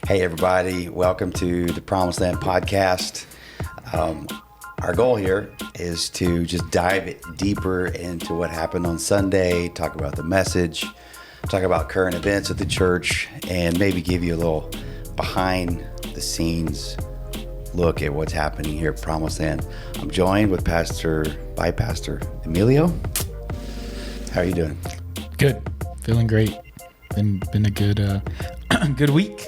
Hey, everybody. Welcome to the PromiseLand Podcast. Our goal here is to just dive deeper into what happened on Sunday, talk about the message, talk about current events at the church, and maybe give you a little behind the scenes look at what's happening here at PromiseLand. I'm joined with Pastor Emilio. How are you doing? Good. Feeling great. Been a good good week.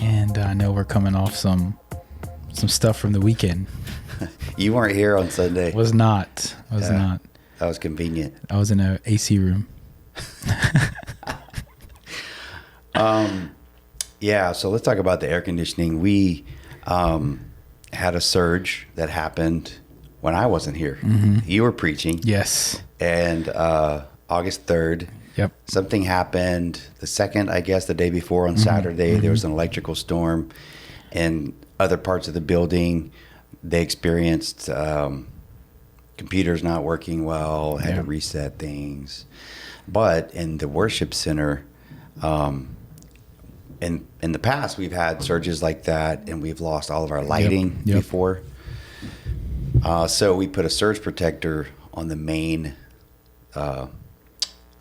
And I know we're coming off some stuff from the weekend. You weren't here on Sunday. Was not. That was convenient. I was in an AC room. Yeah, so let's talk about the air conditioning. We had a surge that happened when I wasn't here. Mm-hmm. You were preaching. Yes. And August 3rd, yep, something happened. The second, I guess, the day before on Saturday, there was an electrical storm in other parts of the building. They experienced computers not working well, had to reset things. But in the worship center, in the past, we've had surges like that, and we've lost all of our lighting before. So we put a surge protector on the main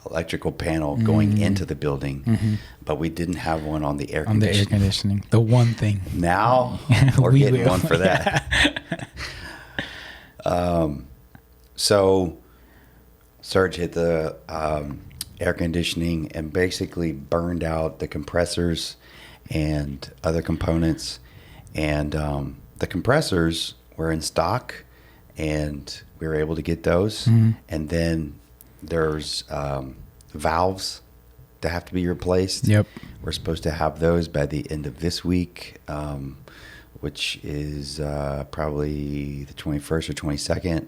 electrical panel going into the building, but we didn't have one on the air conditioning. On the air conditioning, the one thing. Now we're getting one for that. So surge hit the air conditioning and basically burned out the compressors and other components. And the compressors were in stock, and we were able to get those. And then there's valves that have to be replaced. Yep. We're supposed to have those by the end of this week, which is probably the 21st or 22nd.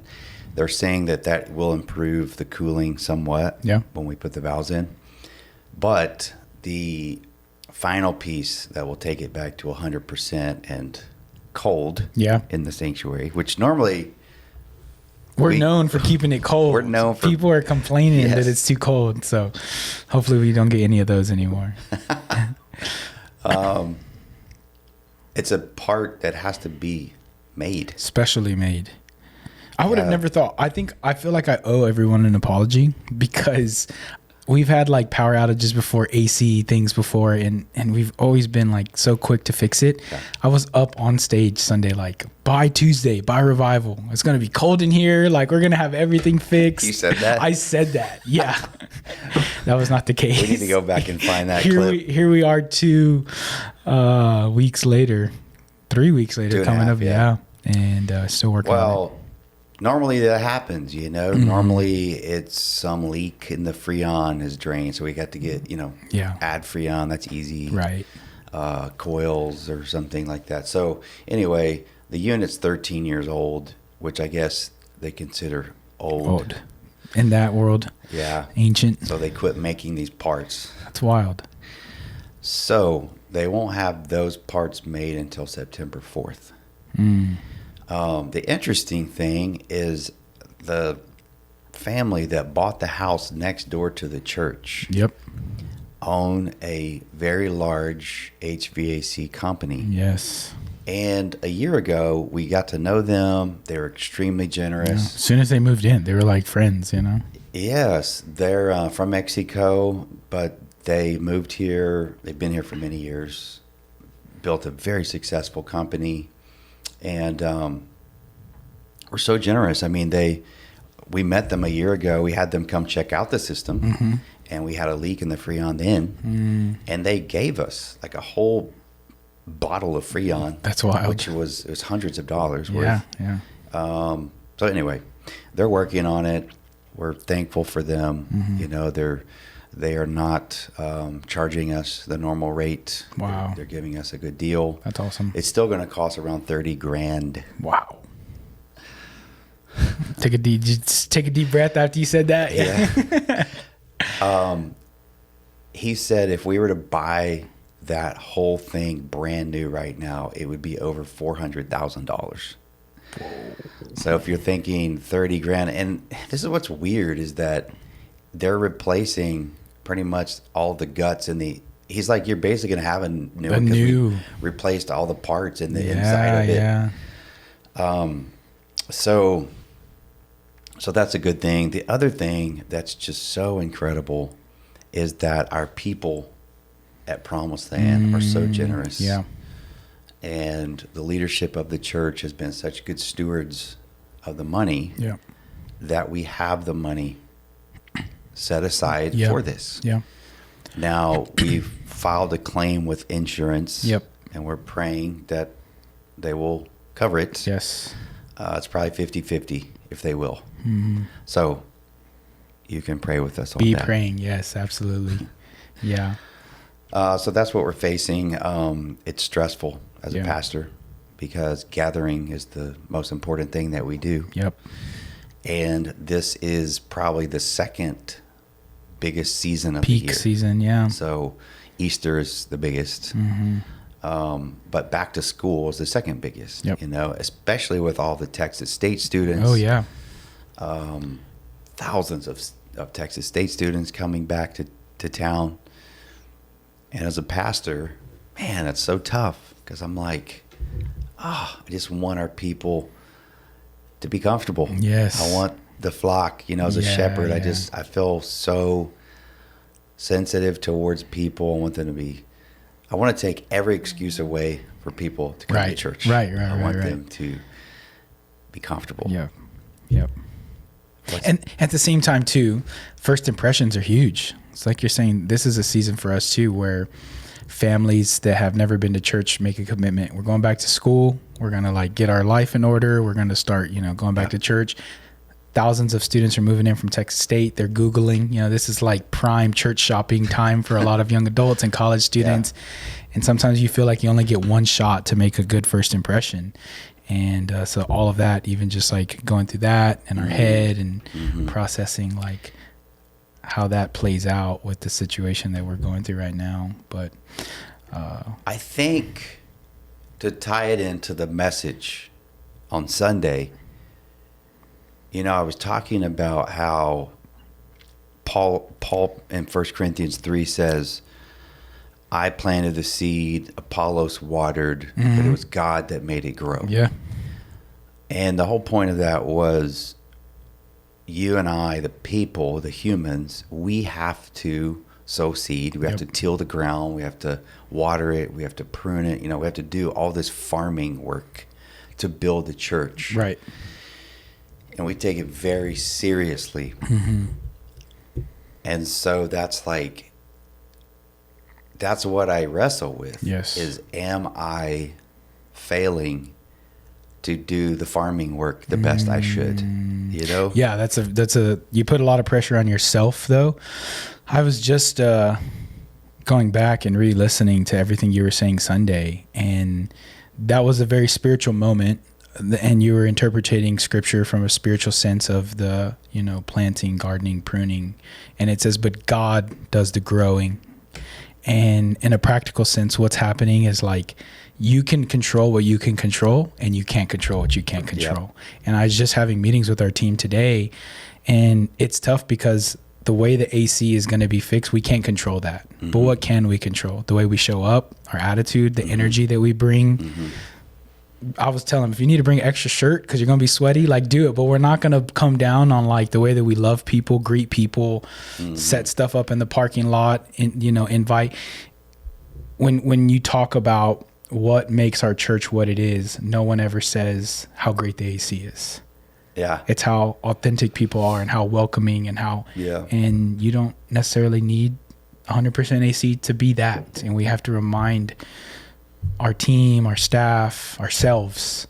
They're saying that will improve the cooling somewhat when we put the valves in. But the final piece that will take it back to 100% and cold in the sanctuary, which normally... We're known for keeping it cold. We're known for... People are complaining that it's too cold, so hopefully we don't get any of those anymore. It's a part that has to be made. Specially made. I would have never thought. I feel like I owe everyone an apology because we've had like power outages before, AC things before, and we've always been like so quick to fix it. Yeah. I was up on stage Sunday like, by Tuesday, by revival, it's going to be cold in here. Like, we're going to have everything fixed. You said that? I said that. Yeah. That was not the case. We need to go back and find that clip. Here we are 2 weeks later, 3 weeks later coming up. Yeah. And still working on it. Normally that happens, Normally it's some leak in the Freon is drained, so we got to get, add Freon. That's easy. Right. Coils or something like that. So anyway, the unit's 13 years old, which I guess they consider old. In that world. Yeah. Ancient. So they quit making these parts. That's wild. So they won't have those parts made until September 4th. The interesting thing is the family that bought the house next door to the church own a very large HVAC company. Yes. And a year ago, we got to know them. They were extremely generous. Yeah. As soon as they moved in, they were like friends, Yes. They're from Mexico, but they moved here. They've been here for many years, built a very successful company. And we're so generous. I mean, we met them a year ago. We had them come check out the system, and we had a leak in the Freon then, and they gave us like a whole bottle of Freon. That's wild. Which it was hundreds of dollars worth. Yeah. So anyway, they're working on it. We're thankful for them. They are not charging us the normal rate. Wow. They're giving us a good deal. That's awesome. It's still going to cost around $30,000. Wow. Take a deep breath after you said that. Yeah. He said if we were to buy that whole thing brand new right now, it would be over $400,000. So if you're thinking $30,000, and this is what's weird is that they're replacing pretty much all the guts in the he's like, you're basically going to have a new A one because new. we replaced all the parts in the inside of it. Yeah. So that's a good thing. The other thing that's just so incredible is that our people at PromiseLand are so generous. Yeah. And the leadership of the church has been such good stewards of the money Yeah. that we have the money set aside Yeah. for this. Yeah. Now, we've filed a claim with insurance. Yep. And we're praying that they will cover it. Yes. It's probably 50-50 if they will. Mm-hmm. So you can pray with us on Be that. praying. Yes, absolutely. Yeah. So that's what we're facing. It's stressful as a Yeah. pastor because gathering is the most important thing that we do. Yep. And this is probably the second biggest season of the Peak year. season. Yeah. So Easter is the biggest. But back to school is the second biggest, Yep. especially with all the Texas State students. Oh, yeah. Thousands of Texas State students coming back to town. And as a pastor, man, it's so tough because I'm like, I just want our people to be comfortable. Yes. I want the flock, as a Yeah, shepherd, yeah. I feel so sensitive towards people. I want to take every excuse away for people to come to church. Right. I want them to be comfortable. Yeah. Yep. And at the same time, too, first impressions are huge. It's like you're saying, this is a season for us, too, where families that have never been to church make a commitment. We're going back to school. We're going to get our life in order. We're going to start, going back to church. Thousands of students are moving in from Texas State. They're Googling, this is like prime church shopping time for a lot of young adults and college students. Yeah. And sometimes you feel like you only get one shot to make a good first impression. And so all of that, even just going through that in our head and processing how that plays out with the situation that we're going through right now. But I think to tie it into the message on Sunday, I was talking about how Paul in 1 Corinthians 3 says, I planted the seed, Apollos watered, but it was God that made it grow. Yeah. And the whole point of that was you and I, the people, the humans, we have to sow seed. We have to till the ground. We have to water it. We have to prune it. We have to do all this farming work to build the church. Right. And we take it very seriously. And so that's what I wrestle with. Yes. Is am I failing to do the farming work the best I should? Yeah, that's a you put a lot of pressure on yourself though. I was just going back and re-listening to everything you were saying Sunday, and that was a very spiritual moment. And you were interpreting scripture from a spiritual sense of the, planting, gardening, pruning. And it says, but God does the growing. And in a practical sense, what's happening is you can control what you can control and you can't control what you can't control. Yeah. And I was just having meetings with our team today, and it's tough because the way the AC is going to be fixed, we can't control that. But what can we control? The way we show up, our attitude, the energy that we bring. I was telling him, if you need to bring an extra shirt because you're going to be sweaty, do it. But we're not going to come down on the way that we love people, greet people, set stuff up in the parking lot, and, invite. When you talk about what makes our church what it is, no one ever says how great the AC is. Yeah. It's how authentic people are and how welcoming and how, and you don't necessarily need 100% AC to be that. And we have to remind our team, our staff, ourselves,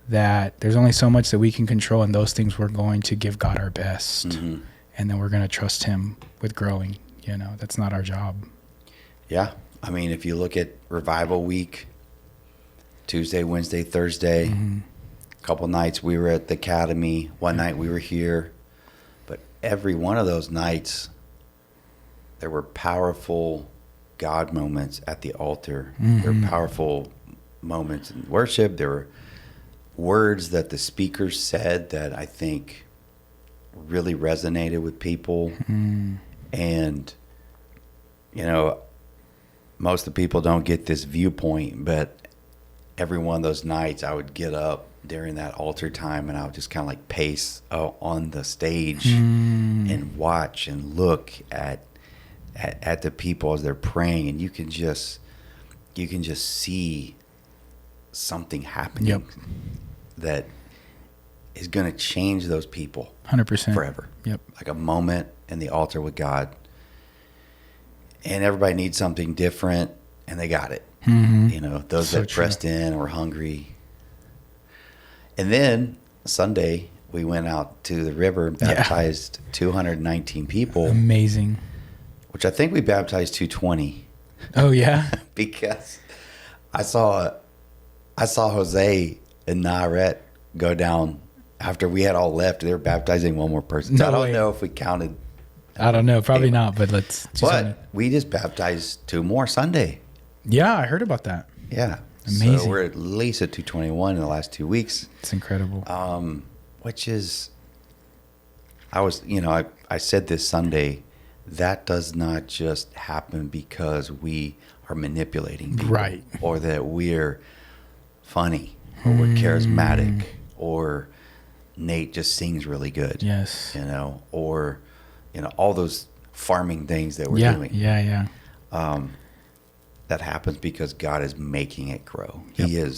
that there's only so much that we can control, and those things we're going to give God our best. And then we're going to trust him with growing. That's not our job. Yeah. I mean, if you look at Revival Week, Tuesday, Wednesday, Thursday, a couple nights we were at the Academy, one night we were here, but every one of those nights there were powerful God moments at the altar. There were powerful moments in worship. There were words that the speakers said that I think really resonated with people. And, most of the people don't get this viewpoint, but every one of those nights I would get up during that altar time and I would just kind of like pace on the stage and watch and look at the people as they're praying, and you can just see something happening that is going to change those people 100% forever. Yep. Like a moment in the altar with God, and everybody needs something different, and they got it. You know, those So that pressed in were hungry. And then Sunday we went out to the river and baptized 219 people. Amazing. Which I think we baptized 220. Oh yeah. Because I saw Jose and Naret go down after we had all left. They were baptizing one more person. So I don't know if we counted. I don't know. Probably not, but let's. But we just baptized 2 more Sunday. Yeah, I heard about that. Yeah. Amazing. So we're at least at 221 in the last 2 weeks. It's incredible. Which is, I said this Sunday, that does not just happen because we are manipulating people. Right. Or that we're funny or we're charismatic or Nate just sings really good. Yes. You know, or, all those farming things that we're doing. Yeah. That happens because God is making it grow. Yep.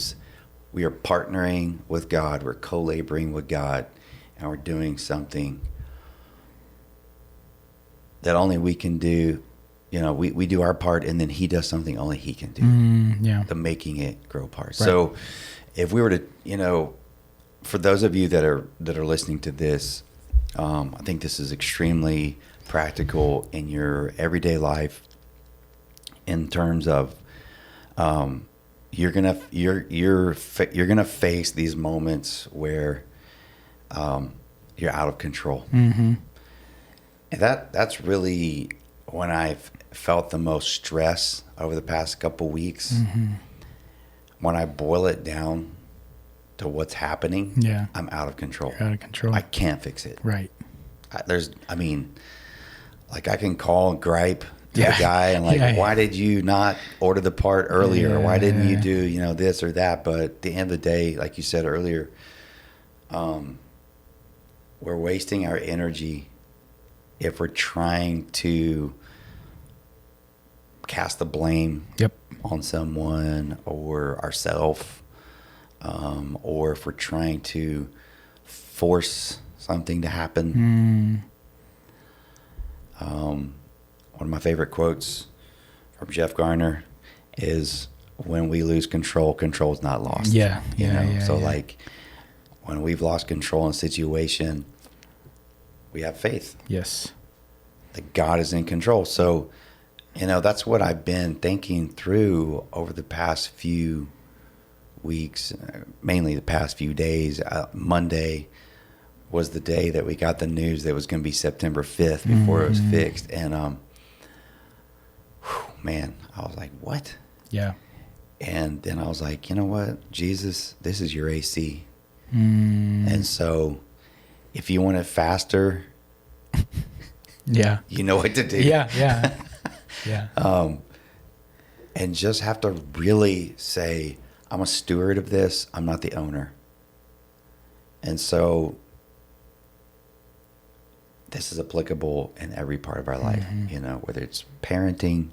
We are partnering with God. We're co-laboring with God, and we're doing something that only we can do. We do our part, and then he does something only he can do. The making it grow part. Right. So if we were to, for those of you that are listening to this, I think this is extremely practical in your everyday life. In terms of, you're gonna face these moments where you're out of control, and that's really when I've felt the most stress over the past couple weeks. When I boil it down to what's happening, I'm out of control. You're out of control. I can't fix it. Right. I can call and gripe to the guy and why did you not order the part earlier? Why didn't you do, this or that? But at the end of the day, like you said earlier, we're wasting our energy if we're trying to cast the blame on someone or ourselves, or if we're trying to force something to happen. One of my favorite quotes from Jeff Garner is, when we lose control, control is not lost. Like when we've lost control in a situation, we have faith. Yes. That God is in control. So, that's what I've been thinking through over the past few weeks, mainly the past few days. Monday was the day that we got the news that it was going to be September 5th before it was fixed. And, man, I was like, what? Yeah. And then I was like, you know what, Jesus, this is your AC. And so if you want it faster, you know what to do. Yeah. And just have to really say, I'm a steward of this. I'm not the owner. And so this is applicable in every part of our life, whether it's parenting,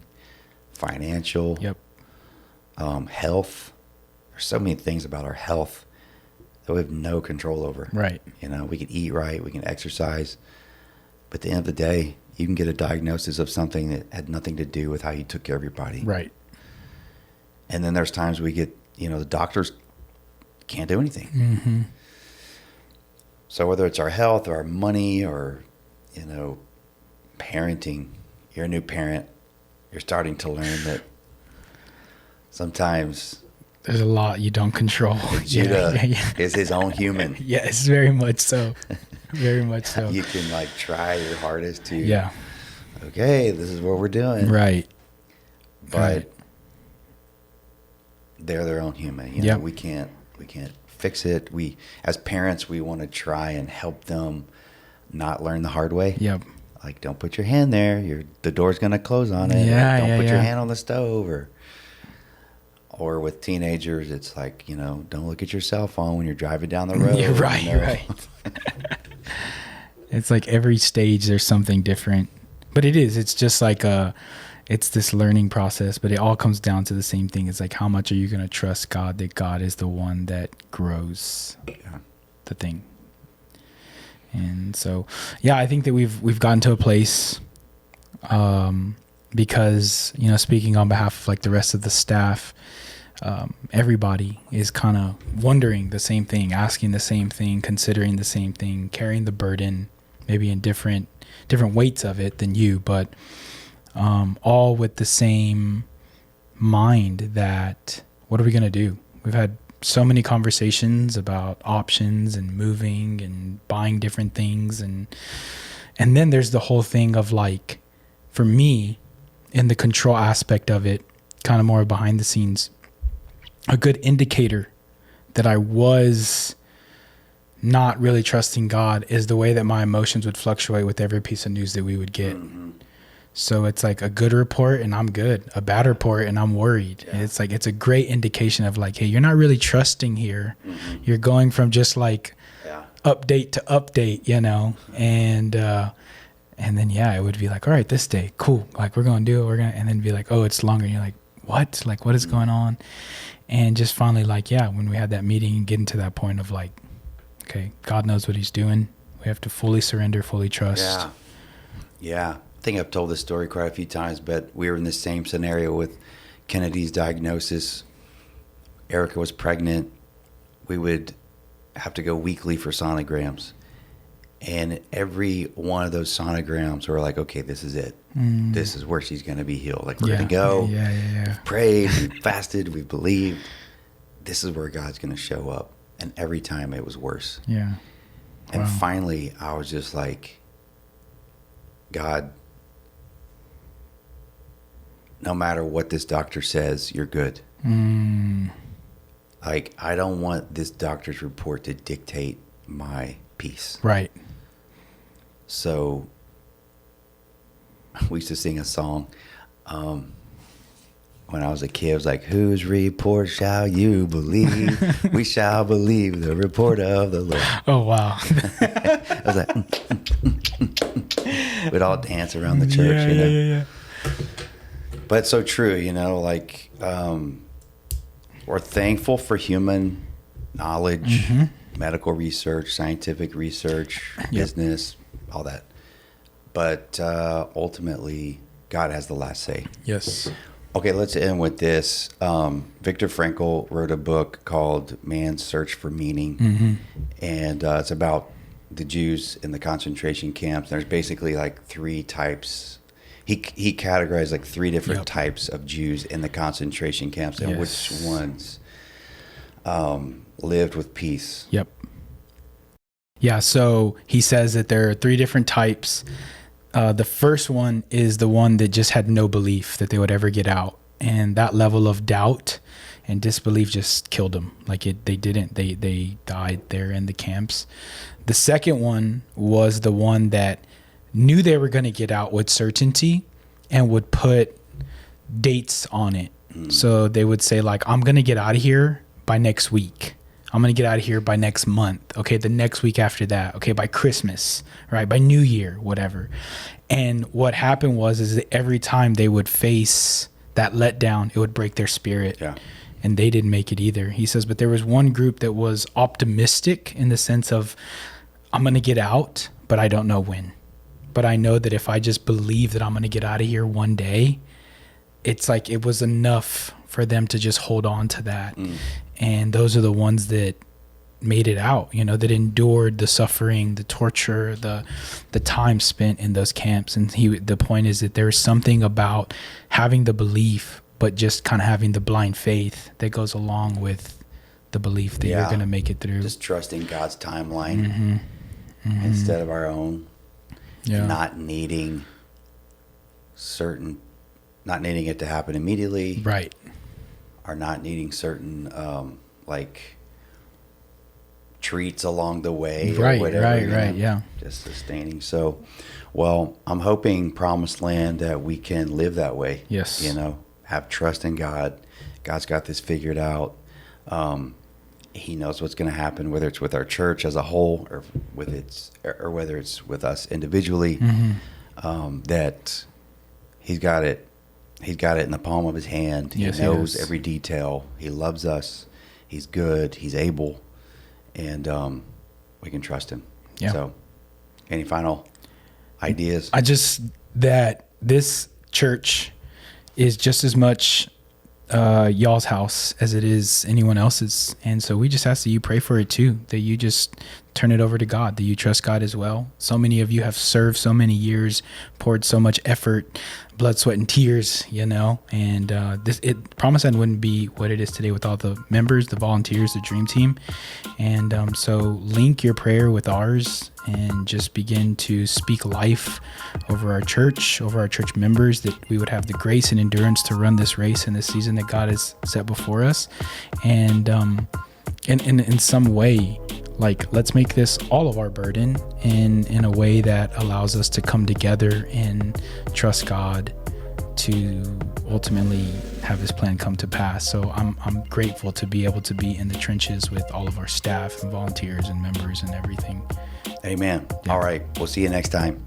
financial, health. There's so many things about our health that we have no control over. Right. We can eat right, we can exercise, but at the end of the day, you can get a diagnosis of something that had nothing to do with how you took care of your body. Right. And then there's times we get, the doctors can't do anything. So whether it's our health or our money or, parenting, you're a new parent, you're starting to learn that sometimes there's a lot you don't control. Judah is his own human. Yes, very much so. Very much so. You can try your hardest to, okay, this is what we're doing. Right. But they're their own human. We can't fix it. We, as parents, we want to try and help them not learn the hard way. like, don't put your hand there. The door's going to close on it. Yeah, don't put your yeah. hand on the stove. Or with teenagers, it's like, don't look at your cell phone when you're driving down the road. You're right, right. It's like every stage there's something different. But it's just like it's this learning process, but it all comes down to the same thing. It's like, how much are you going to trust God that God is the one that grows the thing? And so, yeah, I think that we've gotten to a place, because, speaking on behalf of like the rest of the staff, everybody is kind of wondering the same thing, asking the same thing, considering the same thing, carrying the burden, maybe in different weights of it than you, but all with the same mind that, what are we going to do? We've had so many conversations about options and moving and buying different things. And then there's the whole thing of like, for me, in the control aspect of it, kind of more behind the scenes, a good indicator that I was not really trusting God is the way that my emotions would fluctuate with every piece of news that we would get. Mm-hmm. So it's like a good report and I'm good, a bad report and I'm worried. Yeah. It's like, it's a great indication of like, hey, you're not really trusting here. Mm-hmm. You're going from just like update to update, and then, it would be like, all right, this day, cool. Like we're going to do it. And then be like, oh, it's longer. And you're like, what? Like, what is going on? And just finally, like, when we had that meeting and getting to that point of like, okay, God knows what he's doing. We have to fully surrender, fully trust. Yeah. I think I've told this story quite a few times, but we were in the same scenario with Kennedy's diagnosis. Erica was pregnant. We would have to go weekly for sonograms. And every one of those sonograms were like, okay, this is it. This is where she's going to be healed. Like, we're going to go. We've prayed, we've fasted, we've believed. This is where God's going to show up. And every time it was worse. Yeah. And finally, I was just like, God, no matter what this doctor says, you're good. Like, I don't want this doctor's report to dictate my peace. Right. So we used to sing a song when I was a kid. It was like, whose report shall you believe? We shall believe the report of the Lord. Oh, wow. I was like, we'd all dance around the church, Yeah. But it's so true, like we're thankful for human knowledge, medical research, scientific research, business, all that. But ultimately, God has the last say. Yes. Okay, let's end with this. Viktor Frankl wrote a book called Man's Search for Meaning. And it's about the Jews in the concentration camps. There's basically like three types. He categorized like three different types of Jews in the concentration camps and which ones lived with peace. Yep. Yeah, so he says that there are three different types. The first one is the one that just had no belief that they would ever get out. And that level of doubt and disbelief just killed them. Like they didn't. They died there in the camps. The second one was the one that knew they were going to get out with certainty and would put dates on it. So they would say like, I'm going to get out of here by next week. I'm going to get out of here by next month. Okay, the next week after that. Okay, by Christmas, right? By New Year, whatever. And what happened is that every time they would face that letdown, it would break their spirit. Yeah. And they didn't make it either. He says, but there was one group that was optimistic in the sense of, I'm going to get out, but I don't know when. But I know that if I just believe that I'm going to get out of here one day, it's like it was enough for them to just hold on to that. And those are the ones that made it out, that endured the suffering, the torture, the time spent in those camps. And the point is that there's something about having the belief, but just kind of having the blind faith that goes along with the belief that you're going to make it through. Just trusting God's timeline instead of our own. Yeah. Not needing it to happen immediately. Right. Or not needing certain, treats along the way. Right, or whatever, right. Yeah. Just sustaining. So, well, I'm hoping Promised Land that we can live that way. Yes. Have trust in God. God's got this figured out. He knows what's going to happen, whether it's with our church as a whole or whether it's with us individually. That He's got it. He's got it in the palm of His hand. Yes, He knows every detail. He loves us. He's good. He's able, and we can trust Him. Yeah. So, any final ideas? That this church is just as much y'all's house as it is anyone else's, and so we just ask that you pray for it too, that you just turn it over to God, that you trust God as well. So many of you have served so many years, poured so much effort, blood, sweat, and tears, and PromiseLand wouldn't be what it is today with all the members, the volunteers, the dream team. And so link your prayer with ours and just begin to speak life over our church members, that we would have the grace and endurance to run this race in this season that God has set before us. And in some way, let's make this all of our burden in a way that allows us to come together and trust God to ultimately have His plan come to pass. So I'm grateful to be able to be in the trenches with all of our staff and volunteers and members and everything. Amen. Yeah. All right. We'll see you next time.